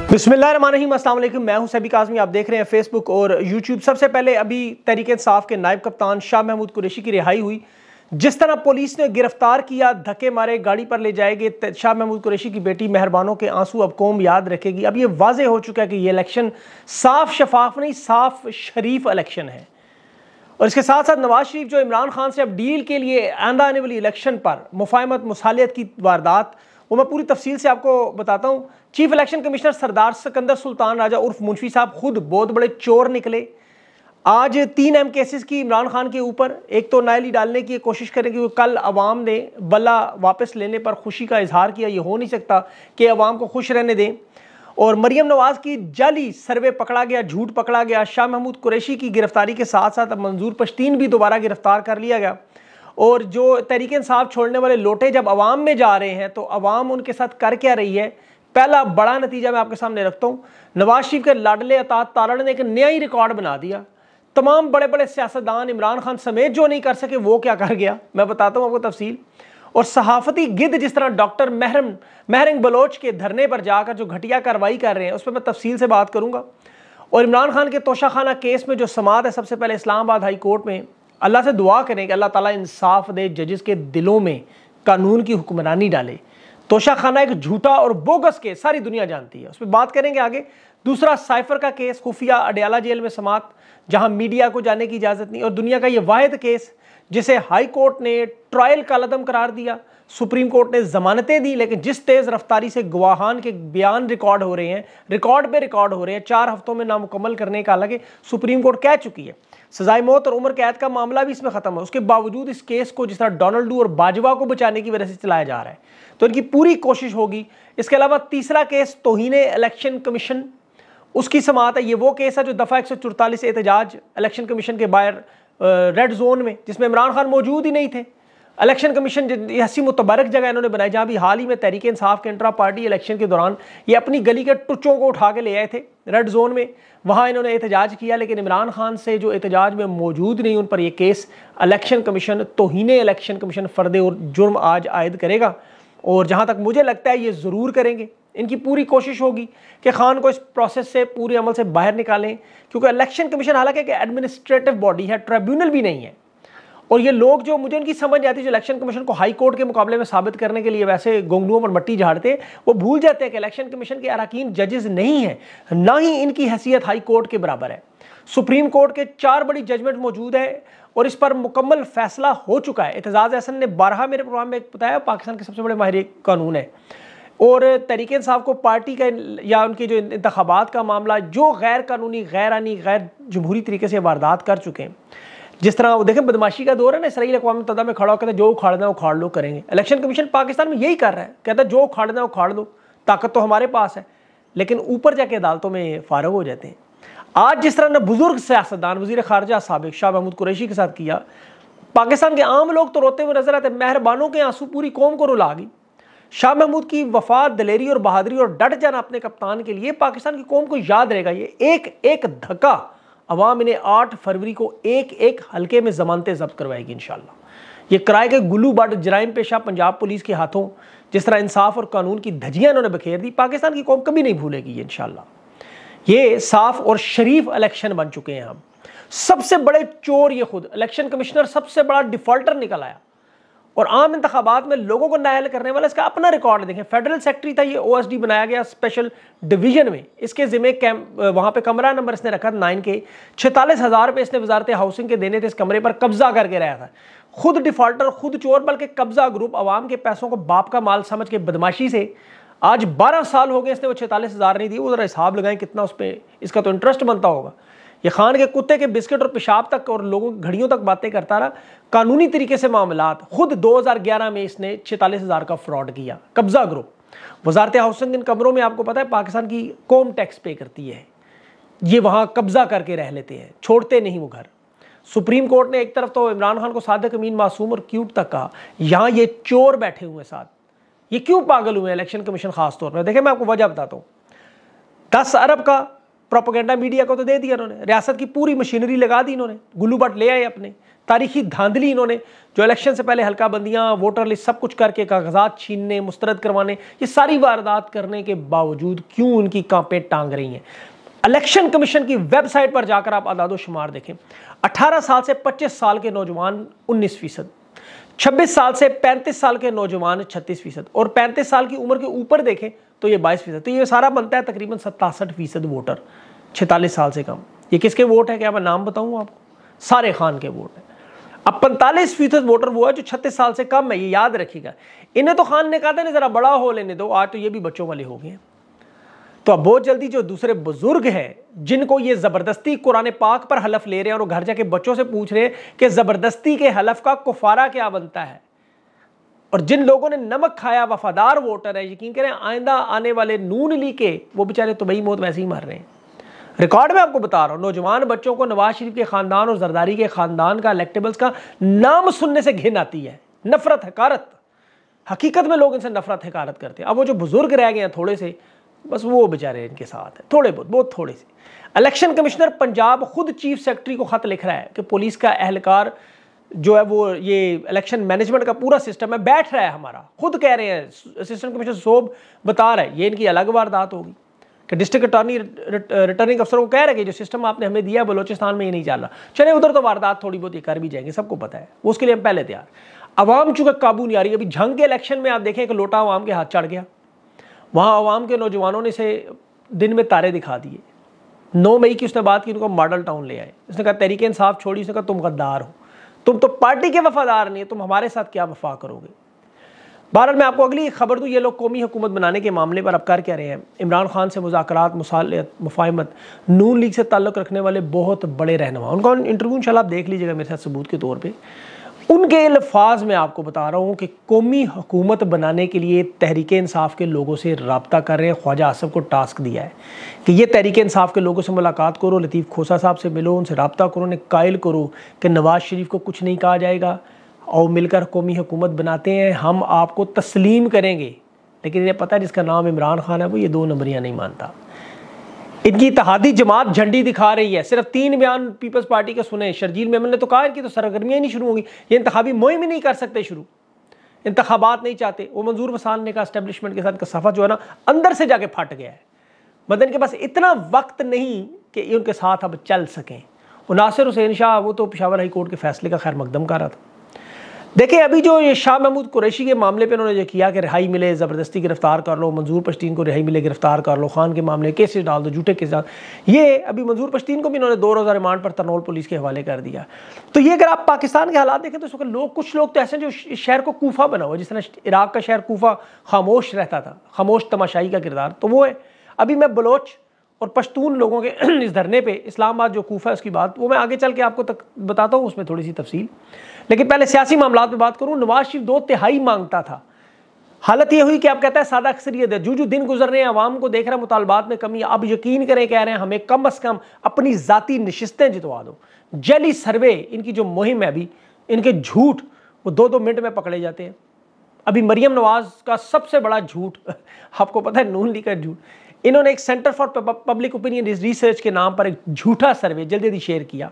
बिस्मिल्लाहिर्रहमानिर्रहीम, अस्सलाम वालेकुम। मैं हूं सभी काज़मी। आप देख रहे हैं फेसबुक और यूट्यूब। सबसे पहले अभी तहरीक इंसाफ के नायब कप्तान शाह महमूद कुरैशी की रिहाई हुई। जिस तरह पुलिस ने गिरफ्तार किया, धक्के मारे, गाड़ी पर ले जाएंगे, शाह महमूद कुरैशी की बेटी मेहरबानों के आंसू अब कौम याद रखेगी। अब ये वाजे हो चुका है कि ये इलेक्शन साफ शफाफ नहीं, साफ शरीफ इलेक्शन है। और इसके साथ साथ नवाज शरीफ जो इमरान खान से अब डील के लिए आने वाली इलेक्शन पर मुफाहमत मुसालियत की वारदात, वो मैं पूरी तफसील से आपको बताता हूँ। चीफ इलेक्शन कमिश्नर सरदार सिकंदर सुल्तान राजा उर्फ मुंशी साहब खुद बहुत बड़े चोर निकले। आज 3 अहम केसेस की इमरान खान के ऊपर। एक तो नायली डालने की कोशिश करेंगे कि कल अवाम ने बल्ला वापस लेने पर खुशी का इजहार किया। ये हो नहीं सकता कि अवाम को खुश रहने दें। और मरियम नवाज की जाली सर्वे पकड़ा गया, झूठ पकड़ा गया। शाह महमूद कुरैशी की गिरफ्तारी के साथ साथ अब मंजूर पश्तीन भी दोबारा गिरफ्तार कर लिया गया। और जो तहरीक इंसाफ छोड़ने वाले लोटे जब अवाम में जा रहे हैं तो अवाम उनके साथ कर क्या रही है। पहला बड़ा नतीजा मैं आपके सामने रखता हूँ। नवाज शरीफ के लाडले अतात तारड़ ने एक नया ही रिकॉर्ड बना दिया। तमाम बड़े बड़े सियासतदान इमरान खान समेत जो नहीं कर सके वो क्या कर गया, मैं बताता हूँ आपको तफसील। और सहाफती गिद्ध जिस तरह डॉक्टर महरंग बलोच के धरने पर जाकर जो घटिया कार्रवाई कर रहे हैं उस पर मैं तफसील से बात करूँगा। और इमरान खान के तोशाखाना केस में जो समाअत है, सबसे पहले इस्लामाबाद हाई कोर्ट में, अल्लाह से दुआ करें कि अल्लाह ताला इंसाफ दे, जजेस के दिलों में कानून की हुक्मरानी डाले। तोशाखाना एक झूठा और बोगस केस, सारी दुनिया जानती है, उस पर बात करेंगे आगे। दूसरा साइफर का केस, खुफिया अडयाला जेल में समाअत, जहां मीडिया को जाने की इजाज़त नहीं। और दुनिया का ये वाहिद केस जिसे हाई कोर्ट ने ट्रायल का कदम करार दिया, सुप्रीम कोर्ट ने जमानतें दी, लेकिन जिस तेज़ रफ्तारी से गवाहान के बयान रिकॉर्ड हो रहे हैं, रिकॉर्ड पे रिकॉर्ड हो रहे हैं, 4 हफ्तों में नामुकम्मल करने का, हालांकि सुप्रीम कोर्ट कह चुकी है। सजाए मौत और उम्र कैद का मामला भी इसमें खत्म है। उसके बावजूद इस केस को जिस तरह डोनाल्डो और बाजवा को बचाने की वजह से चलाया जा रहा है, तो इनकी पूरी कोशिश होगी। इसके अलावा तीसरा केस तौहीने इलेक्शन कमीशन, उसकी समाअत है। ये वो केस है जो दफ़ा 144 एहतजाज इलेक्शन कमीशन के बाहर रेड जोन में, जिसमें इमरान खान मौजूद ही नहीं थे। इलेक्शन कमीशन ऐसी मुतबरक जगह इन्होंने बनाई जहाँ भी हाल ही में तहरीक इंसाफ के इंट्रा पार्टी इलेक्शन के दौरान ये अपनी गली के टुच्चों को उठा के ले आए थे रेड जोन में, वहाँ इन्होंने एहतजाज किया। लेकिन इमरान खान से जो एहतजाज में मौजूद नहीं, उन पर यह केस इलेक्शन कमीशन, तौहीने इलेक्शन कमीशन फ़र्द और जुर्म आज आयद करेगा। और जहाँ तक मुझे लगता है ये ज़रूर करेंगे। इनकी पूरी कोशिश होगी कि खान को इस प्रोसेस से, पूरे अमल से बाहर निकालें, क्योंकि इलेक्शन कमीशन हालांकि एक एडमिनिस्ट्रेटिव बॉडी है, ट्रिब्यूनल भी नहीं है। और ये लोग जो मुझे उनकी समझ आती है, जो इलेक्शन कमीशन को हाई कोर्ट के मुकाबले में साबित करने के लिए वैसे गोंगलुओं पर मट्टी झाड़ते हैं, वो भूल जाते हैं कि इलेक्शन कमीशन के अरकान जजेस नहीं है, ना ही इनकी हैसियत हाई कोर्ट के बराबर है। सुप्रीम कोर्ट के 4 बड़ी जजमेंट मौजूद है और इस पर मुकम्मल फैसला हो चुका है। एतजाज़ अहसन ने 12 मेरे प्रोग्राम में बताया, पाकिस्तान के सबसे बड़े माहिर कानून है। और तहरीक इंसाफ को पार्टी का या उनके जो इंतखाबात का मामला, जो गैर कानूनी, गैर आनी, गैर जमहूरी तरीके से वारदात कर चुके हैं, जिस तरह वो देखें बदमाशी का दौर है ना, इसराइल अक़वाम मुत्तहिदा में खड़ा होकर जो उखाड़ना है उखाड़ लो करेंगे। इलेक्शन कमीशन पाकिस्तान में यही कर रहा है, कहता है जो उखाड़ना है उखाड़ लो, ताकत तो हमारे पास है, लेकिन ऊपर जाके अदालतों में फारग हो जाते हैं। आज जिस तरह ने बुजुर्ग सियासतदान वज़ीर ख़ारजा साबिक़ शाह महमूद कुरैशी के साथ किया, पाकिस्तान के आम लोग तो रोते हुए नजर आते। मेहरबानों के आंसू पूरी कौम को रुला गई। शाह महमूद की वफात, दलेरी और बहादुरी और डट जाना अपने कप्तान के लिए पाकिस्तान की कौम को याद रहेगा। ये एक एक धक्का अवाम इन्हें 8 फरवरी को एक एक हल्के में जमानतें जब्त करवाएगी इंशाल्लाह। ये किराए के गुल्लू बाट जराइम पेशा पंजाब पुलिस के हाथों जिस तरह इंसाफ और कानून की धज्जियां इन्होंने बखेर दी, पाकिस्तान की कौम कभी नहीं भूलेगी ये इंशाल्लाह। ये साफ और शरीफ इलेक्शन बन चुके हैं। हम सबसे बड़े चोर ये खुद इलेक्शन कमिश्नर सबसे बड़ा डिफॉल्टर निकल आया। और आम इंतखाबात में लोगों को नाअहल करने वाला इसका अपना रिकॉर्ड देखें। फेडरल सेक्रेटरी था, ये OSD बनाया गया स्पेशल डिवीजन में। इसके जिम्मे वहाँ पे कमरा नंबर इसने रखा 9 के 46,000 रुपये इसने वजारत हाउसिंग के देने थे। इस कमरे पर कब्जा करके रहा था। खुद डिफॉल्टर, खुद चोर, बल्कि कब्जा ग्रुप अवाम के पैसों को बाप का माल समझ के बदमाशी से आज 12 साल हो गए इसने वो 46,000 नहीं दी। वो ज़रा हिसाब लगाएं कितना उस पर इसका तो इंटरेस्ट बनता होगा। ये खान के कुत्ते के बिस्किट और पेशाब तक और लोगों की घड़ियों तक बातें करता रहा। कानूनी तरीके से मामलात खुद 2011 में इसने 46,000 का फ्रॉड किया। कब्जा ग्रुप, वजारत हाउसिंग इन कमरों में आपको पता है पाकिस्तान की कौम टैक्स पे करती है। ये वहाँ कब्जा करके रह लेते हैं, छोड़ते नहीं वो घर। सुप्रीम कोर्ट ने एक तरफ तो इमरान खान को सादिक अमीन, मासूम और क्यूट तक कहा, यहाँ ये चोर बैठे हुए साथ। ये क्यों पागल हुए इलेक्शन कमीशन खास तौर पर? देखिए मैं आपको वजह बताता हूँ। 10 अरब का प्रोपेगेंडा मीडिया को तो दे दिया इन्होंने, रियासत की पूरी मशीनरी लगा दी इन्होंने, गुल्लू भट्ट ले आए अपने, तारीखी धांधली इन्होंने, जो इलेक्शन से पहले हल्का बंदियां, वोटर लिस्ट सब कुछ करके कागजात छीनने, मुस्तरद करवाने, ये सारी वारदात करने के बावजूद क्यों उनकी कांपें टांग रही हैं। इलेक्शन कमीशन की वेबसाइट पर जाकर आप आदादो शुमार देखें, 18 साल से 25 साल के नौजवान 19%, 26 साल से 35 साल के नौजवान 36%, और 35 साल की उम्र के ऊपर देखें तो ये 22%। तो ये सारा बनता है तकरीबन 67% वोटर 46 साल से कम। ये किसके वोट है, क्या मैं नाम बताऊं आपको? सारे खान के वोट है। अब 45% वोटर वो है जो 36 साल से कम है, ये याद रखिएगा। इन्हें तो खान ने कहा था ना जरा बड़ा हो लेने दो, आज तो ये भी बच्चों वाले हो गए हैं। तो अब बहुत जल्दी जो दूसरे बुजुर्ग हैं जिनको ये जबरदस्ती कुरान पाक पर हलफ ले रहे हैं और वो घर जाके बच्चों से पूछ रहे हैं कि जबरदस्ती के हलफ का कुफारा क्या बनता है, और जिन लोगों ने नमक खाया वफादार वोटर है, यकीन करें आइंदा आने वाले नून लीग के वो बेचारे तो वही मौत वैसे ही मर रहे हैं। रिकॉर्ड में आपको बता रहा हूं, नौजवान बच्चों को नवाज शरीफ के खानदान और जरदारी के खानदान का इलेक्टेबल्स का नाम सुनने से घिन आती है, नफरत हकारत। हकीकत में लोग इनसे नफरत हकारत करते हैं। अब वो जो बुजुर्ग रह गए हैं थोड़े से, बस वो बेचारे इनके साथ है, थोड़े बहुत थोड़े से। इलेक्शन कमिश्नर पंजाब खुद चीफ सेक्रेटरी को खत लिख रहा है कि पुलिस का एहलकार जो है वो ये इलेक्शन मैनेजमेंट का पूरा सिस्टम है बैठ रहा है हमारा। खुद कह रहे हैं, असिस्टेंट कमिश्नर सोब बता रहा है ये इनकी अलग वारदात होगी कि डिस्ट्रिक्ट अटॉर्नी रिटर्निंग अफसर को कह रहे हैं कि जो सिस्टम आपने हमें दिया बलोचिस्तान में ये नहीं चल रहा, चले उधर तो वारदात थोड़ी बहुत ये कर भी जाएंगे, सबको पता है, उसके लिए हम पहले तैयार। अवाम चूंकि काबू नहीं आ रही। अभी झंग के इलेक्शन में आप देखें कि लोटा अवाम के हाथ चढ़ गया, वहाँ अवाम के नौजवानों ने से दिन में तारे दिखा दिए। 9 मई की उसने बात की, उनको मॉडल टाउन ले आए। उसने कहा तहरीक इंसाफ छोड़ी, उसने कहा तुम गद्दार हो, तुम तो पार्टी के वफादार नहीं है, तुम हमारे साथ क्या वफा करोगे। बहरहाल मैं आपको अगली खबर दूँ, ये लोग कौमी हुकूमत बनाने के मामले पर अब कर क्या रहे हैं। इमरान खान से मुज़ाकरात, मुसालहत, मुफाहमत, नून लीग से ताल्लुक़ रखने वाले बहुत बड़े रहनुमा, उनका इंटरव्यू इंशाल्लाह आप देख लीजिएगा मेरे साथ सबूत के तौर पर। उनके अल्फाज में आपको बता रहा हूँ कि कौमी हुकूमत बनाने के लिए तहरीक इंसाफ के लोगों से रब्ता कर रहे हैं। ख्वाजा आसफ को टास्क दिया है कि ये तहरीक इंसाफ के लोगों से मुलाकात करो, लतीफ़ खोसा साहब से मिलो, उनसे रब्ता करो, उन्हें कायल करो कि नवाज शरीफ को कुछ नहीं कहा जाएगा और मिलकर कौमी हुकूमत बनाते हैं, हम आपको तस्लीम करेंगे। लेकिन इन्हें पता है जिसका नाम इमरान खान है वो ये 2 नंबरियाँ नहीं मानता। इनकी इत्तेहादी जमात झंडी दिखा रही है। सिर्फ 3 बयान पीपल्स पार्टी के सुने। शर्जील मेमन ने तो कहा कि तो सरगर्मियाँ नहीं शुरू होंगी, ये इंतखाबी मुहिम ही नहीं कर सकते शुरू, इंतखाबात नहीं चाहते। वो मंजूर वसान ने कहा एस्टेब्लिशमेंट के साथ का सफ़ा जो है ना अंदर से जाके फट गया है। मदन के पास इतना वक्त नहीं कि उनके साथ अब चल सकें। और नासिर हुसैन शाह वो तो पेशावर हाई कोर्ट के फैसले का खैर मकदम कर रहा था। देखिए अभी जो ये शाह महमूद कुरैशी के मामले पे उन्होंने जो किया कि रिहाई मिले, ज़बरदस्ती गिरफ्तार कर लो, मंजूर पश्तीन को रिहाई मिले गिरफ्तार कर लो, खान के मामले केसेस डाल दो, झूठे केस डाल, ये अभी मंजूर पश्तीन को भी इन्होंने 2 रोज़ा रिमांड पर तरनौल पुलिस के हवाले कर दिया। तो ये अगर आप पाकिस्तान के हालात देखें तो इस वक्त लोग, कुछ लोग तो ऐसे जो इस शहर को कूफा बना हुआ, जिस तरह इराक का शहर कूफा खामोश रहता था, खामोश तमाशाई का किरदार, तो वो है। अभी मैं बलोच और पश्तून लोगों के इस धरने पे इस्लामाबाद जो कूफा है उसकी बात वो मैं आगे चल के आपको बताता हूँ, उसमें थोड़ी सी तफसील। लेकिन पहले सियासी मामलात पे बात करूँ। नवाज शरीफ 2/3 मांगता था। हालत ये हुई कि आप कहता है सादा अक्सरियत है, जो दिन गुजर रहे हैं आवाम को देख रहे हैं मुतालबात में कमी। अब यकीन करें कह रहे हैं हमें कम अज़ कम अपनी ज़ाती नशिस्तें जितवा दो। जली सर्वे इनकी जो मुहिम है, अभी इनके झूठ वो 2-2 मिनट में पकड़े जाते हैं। अभी मरियम नवाज का सबसे बड़ा झूठ आपको पता है, नून लीग का झूठ। इन्होंने एक centre for public opinion research के नाम पर एक झूठा सर्वे जल्दी जल्दी शेयर किया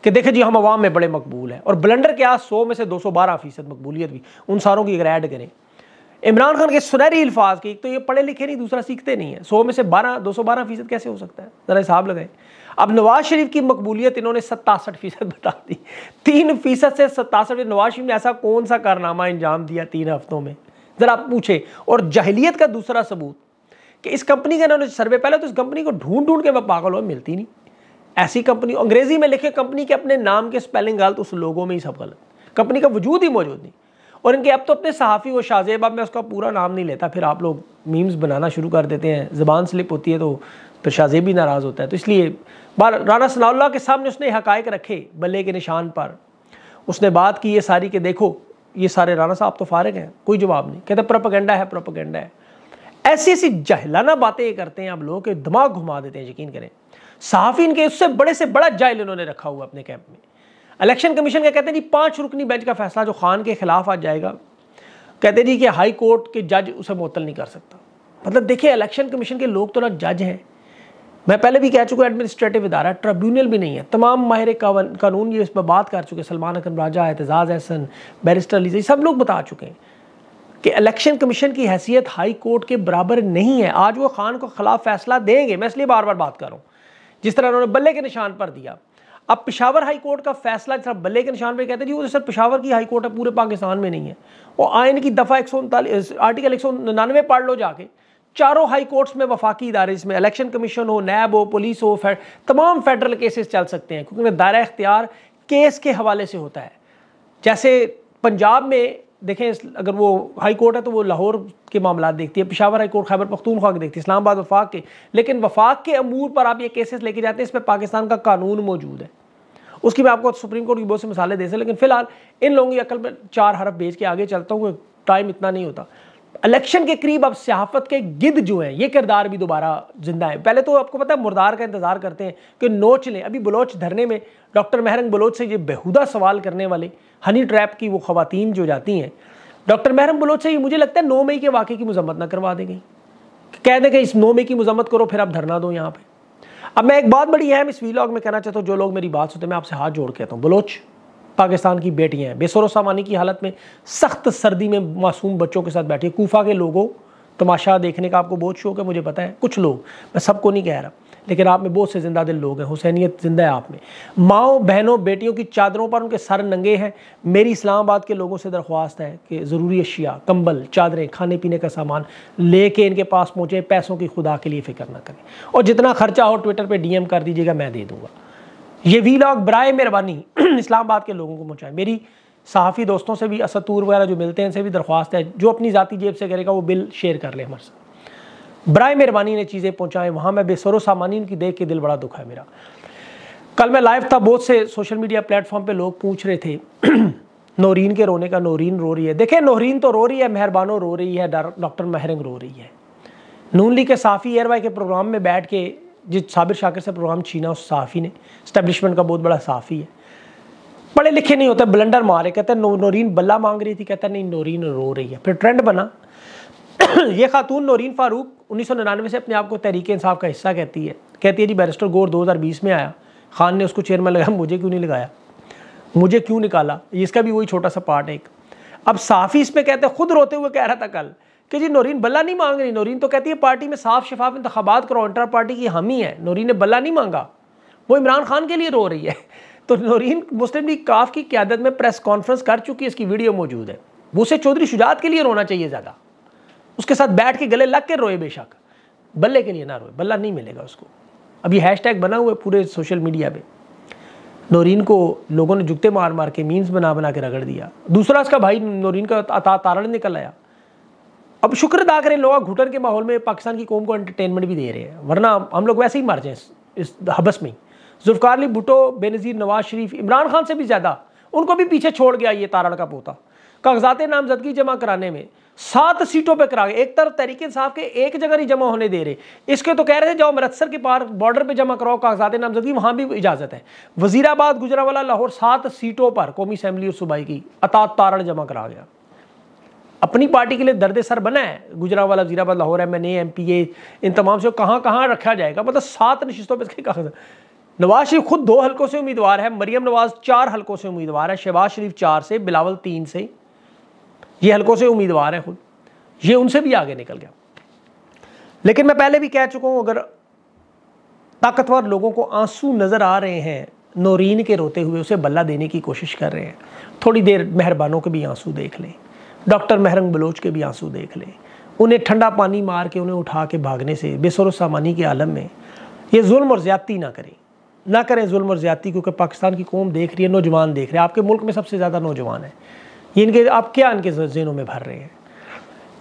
कि देखे जी हम अवाम में बड़े मकबूल हैं, और ब्लंडर के आज 100 में से 212% मकबूलियत भी उन सारों की अगर ऐड करें। इमरान खान के सुनहरी अल्फाज की, एक तो ये पढ़े लिखे नहीं, दूसरा सीखते नहीं है। 100 में से 212% कैसे हो सकता है, ज़रा हिसाब लगाएं। अब नवाज शरीफ की मकबूलियत इन्होंने 67% बता दी। 3% से 67%। नवाज शरीफ ने ऐसा कौन सा कारनामा अंजाम दिया 3 हफ्तों में, ज़रा आप पूछे। और जाहिलियत का दूसरा सबूत कि इस कंपनी का इन्होंने सर्वे, पहले तो इस कंपनी को ढूंढ ढूंढ के वह पागल हो, मिलती नहीं ऐसी कंपनी। अंग्रेजी में लिखे कंपनी के अपने नाम के स्पेलिंग गलत, उस लोगों में ही सब गलत, कंपनी का वजूद ही मौजूद नहीं। और इनके अब तो अपने सहाफ़ी वो शाहजेब, अब मैं उसका पूरा नाम नहीं लेता, फिर आप लोग मीम्स बनाना शुरू कर देते हैं, ज़बान स्लिप होती है तो फिर शाहजेब भी नाराज़ होता है। तो इसलिए राना सनाउल्लाह के सामने उसने हक़ाइक़ रखे बल्ले के निशान पर। उसने बात की ये सारी कि देखो ये सारे राना साहब तो फारिग हैं, कोई जवाब नहीं, कहते प्रोपेगेंडा है, प्रोपेगेंडा है। ऐसी ऐसी जहलाना बातें करते हैं आप लोगों के, दिमाग घुमा देते हैं। यकीन करें सहाफ़ी इनके उससे बड़े से बड़ा जाहिल इन्होंने रखा हुआ अपने कैंप में। इलेक्शन कमीशन का कहते हैं जी 5 रुकनी बेंच का फैसला जो खान के खिलाफ आज जाएगा, कहते जी कि हाई कोर्ट के जज उसे मुअत्तल नहीं कर सकता। मतलब देखिए इलेक्शन कमीशन के लोग तो ना जज हैं, मैं पहले भी कह चुका, एडमिनिस्ट्रेटिव इदारा, ट्रिब्यूनल भी नहीं है। तमाम माहिर कानून ये इस पर बात कर चुके, सलमान अकरम राजा, एतजाज़ अहसन, बैरिस्टर अली, सब लोग बता चुके हैं कि इलेक्शन कमीशन की हैसियत हाई कोर्ट के बराबर नहीं है। आज वो खान को खिलाफ फैसला देंगे, मैं इसलिए बार बार बात कर रहा हूँ। जिस तरह उन्होंने बल्ले के निशान पर दिया, अब पेशावर हाई कोर्ट का फैसला जिस तरह बल्ले के निशान पर कहते हैं जी, वो सर पेशावर की हाई कोर्ट है, पूरे पाकिस्तान में नहीं है। और आइन की दफ़ा 139 आर्टिकल 199 पढ़ लो जाके। चारों हाई कोर्ट्स में वफाकी इदारे, जिसमें इलेक्शन कमीशन हो, नैब हो, पुलिस हो, तमाम फेडरल केसेस चल सकते हैं, क्योंकि दायरा इख्तियार केस के हवाले से होता है। जैसे पंजाब में देखें, अगर वो हाई कोर्ट है तो वो लाहौर के मामला देखती है, पेशावर हाई कोर्ट खैबर पख्तूनख्वा के देखती है, इस्लामाबाद वफाक के। लेकिन वफाक के अमूर पर आप ये केसेस लेके जाते हैं, इसमें पाकिस्तान का कानून मौजूद है। उसकी मैं आपको सुप्रीम कोर्ट की बहुत से मिसालें दे सकते, लेकिन फिलहाल इन लोगों की अकल में 4 हरफ भेज के आगे चलता हूँ, टाइम इतना नहीं होता। इलेक्शन के करीब अब सियाफत के गिद्ध जो हैं, ये किरदार भी दोबारा जिंदा है। पहले तो आपको पता है मुर्दार का इंतजार करते हैं कि नोच लें। अभी बलोच धरने में डॉक्टर महरंग बलोच से ये बेहुदा सवाल करने वाले हनी ट्रैप की वो खवातीन जो जाती हैं, डॉक्टर महरंग बलोच से मुझे लगता है 9 मई के वाक़े की मजम्मत ना करवा देंगे, कह दें कि इस 9 मई की मजम्मत करो, फिर आप धरना दो यहाँ पे। अब मैं एक बात बड़ी अहम इस वीलॉग में कहना चाहता हूँ, जो लोग मेरी बात सुनते हैं, मैं आपसे हाथ जोड़ के कहता हूँ, बलोच पाकिस्तान की बेटियां हैं, बेसरो सामानी की हालत में सख्त सर्दी में मासूम बच्चों के साथ बैठी है। कूफा के लोगों, तमाशा देखने का आपको बहुत शौक है, मुझे पता है, कुछ लोग, मैं सबको नहीं कह रहा, लेकिन आप में बहुत से जिंदा दिल लोग हैं, हुसैनियत जिंदा है आप में। माओ बहनों बेटियों की चादरों पर उनके सर नंगे हैं। मेरी इस्लामाबाद के लोगों से दरख्वास्त है कि ज़रूरी अशिया, कंबल, चादरें, खाने पीने का सामान लेके इनके पास पहुँचे। पैसों की खुदा के लिए फिक्र ना करें, और जितना खर्चा हो ट्विटर पर DM कर दीजिएगा, मैं दे दूँगा। ये वीलॉग बराए मेहरबानी इस्लामाबाद के लोगों को पहुँचाएं। मेरी सहाफ़ी दोस्तों से भी, असतूर वगैरह जो मिलते हैं, इनसे भी दरख्वास्त है, जो अपनी ज़ाती जेब से करेगा वो बिल शेयर कर ले हमारे साथ। बराए मेहरबानी ने चीज़ें पहुँचाएँ वहाँ। मैं बेसरो सामानीन की देख के दिल बड़ा दुख है मेरा। कल मैं लाइव था, बहुत से सोशल मीडिया प्लेटफॉर्म पे लोग पूछ रहे थे नौरीन के रोने का, नौरीन रो रही है। देखें, नौरीन तो रो रही है, मेहरबानो रो रही है, डॉक्टर महरंग रो रही है। नून लीग के साफ़ी एयरवाई के प्रोग्राम में बैठ के जिस साबिर शाकिर से प्रोग्राम छीना, उस साफ़ी ने, इस्टेब्लिशमेंट का बहुत बड़ा साफ़ी है, पढ़े लिखे नहीं होते, ब्लंडर मारे, कहते हैं नौरीन बल्ला मांग रही थी, कहता नहीं नौरीन रो रही है। फिर ट्रेंड बना ये खातून नौरीन फारूक 1999 से अपने आप को तहरीक इंसाफ का हिस्सा कहती है जी बैरिस्टर गौर 2020 में आया, खान ने उसको चेयरमैन लगाया, मुझे क्यों नहीं लगाया, मुझे क्यों निकाला, इसका भी वही छोटा सा पार्ट है एक। अब साफ़ी इस पर कहते हैं, खुद रोते हुए कह रहा था कल कि जी नौरीन बल्ला नहीं मांग रही। नौरीन तो कहती है पार्टी में साफ शफाफ इंतखाबात करो, इंटर पार्टी की हामी है। नौरीन ने बल्ला नहीं मांगा, वो इमरान खान के लिए रो रही है। तो नौरीन मुस्लिम लीग काफ की क़यादत में प्रेस कॉन्फ्रेंस कर चुकी है, इसकी वीडियो मौजूद है। वो उसे चौधरी शुजात के लिए रोना चाहिए ज़्यादा, उसके साथ बैठ के गले लग के रोए, बेशक बल्ले के लिए ना रोए, बल्ला नहीं मिलेगा उसको। अभी हैशटैग बना हुआ है पूरे सोशल मीडिया पे, नौरीन को लोगों ने जुगते मार मार के मीम्स बना बना के रगड़ दिया। दूसरा उसका भाई नौरीन का तारण निकल आया। अब शुक्र अदा करें, लोग घुटन के माहौल में पाकिस्तान की कौम को एंटरटेनमेंट भी दे रहे हैं, वरना हम लोग वैसे ही मर जाएं इस हबस में। जुल्फ़िकार अली भुट्टो, बेनज़ीर नवाज शरीफ, इमरान खान से भी ज़्यादा उनको भी पीछे छोड़ गया ये तारण का पोता। कागजात नामजदगी जमा कराने में 7 सीटों पे करा गए। एक तरफ तहरीक इंसाफ के एक जगह नहीं जमा होने दे रहे, इसके तो कह रहे थे जाओ अमृतसर के पार बॉर्डर पे जमा कराओ कागजात नामजदगी, वहाँ भी इजाज़त है। वज़ीराबाद, गुजरांवाला, लाहौर 7 सीटों पर कौमी असम्बली और सूबाई की अतात तारण जमा करा गया। अपनी पार्टी के लिए दर्द सर बना है गुजरांवाला, वज़ीराबाद, लाहौर, MNA, MPA, इन तमाम से कहाँ कहाँ रखा जाएगा, मतलब 7 नशिस्तों पर इसके कागज। नवाज शरीफ खुद 2 हलकों से उम्मीदवार है, मरियम नवाज 4 हलकों से उम्मीदवार है, शहबाज शरीफ 4 से, बिलावल 3 से, ये हलकों से उम्मीदवार है खुद, ये उनसे भी आगे निकल गया। लेकिन मैं पहले भी कह चुका हूँ, अगर ताकतवर लोगों को आंसू नज़र आ रहे हैं नौरीन के रोते हुए, उसे बल्ला देने की कोशिश कर रहे हैं, थोड़ी देर मेहरबानों के भी आंसू देख लें, डॉक्टर महरंग बलोच के भी आंसू देख लें। उन्हें ठंडा पानी मार के उन्हें उठा के भागने से, बेसरो सामानी के आलम में ये जुल्म और ज़्यादती ना करें जुल्म और ज़्यादती, क्योंकि पाकिस्तान की कौम देख रही है, नौजवान देख रहे हैं। आपके मुल्क में सबसे ज़्यादा नौजवान है, ये इनके आप क्या इनके ज़हनों में भर रहे हैं।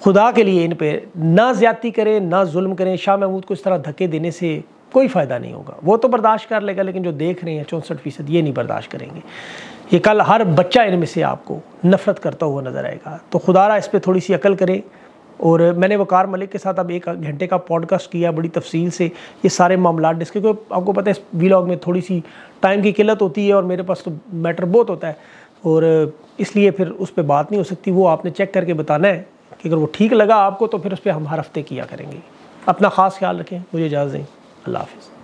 खुदा के लिए इन पे ना ज़्यादती करें, ना जुल्म करें। शाह महमूद को इस तरह धक्के देने से कोई फ़ायदा नहीं होगा, वो तो बर्दाश्त कर लेगा, लेकिन जो देख रहे हैं 64% ये नहीं बर्दाश्त करेंगे। ये कल हर बच्चा इनमें से आपको नफ़रत करता हुआ नज़र आएगा। तो खुदारा इस पर थोड़ी सी अकल करें। और मैंने वकार मलिक के साथ अब 1 घंटे का पॉडकास्ट किया, बड़ी तफसील से ये सारे मामला डिस्कस, क्योंकि आपको पता है इस वीलॉग में थोड़ी सी टाइम की किल्लत होती है और मेरे पास तो मैटर बहुत होता है, और इसलिए फिर उस पर बात नहीं हो सकती। वो आपने चेक करके बताना है कि अगर वो ठीक लगा आपको तो फिर उस पर हम हर हफ्ते किया करेंगे। अपना ख़ास ख्याल रखें, मुझे इजाज़त दें। अल्लाह हाफिज़।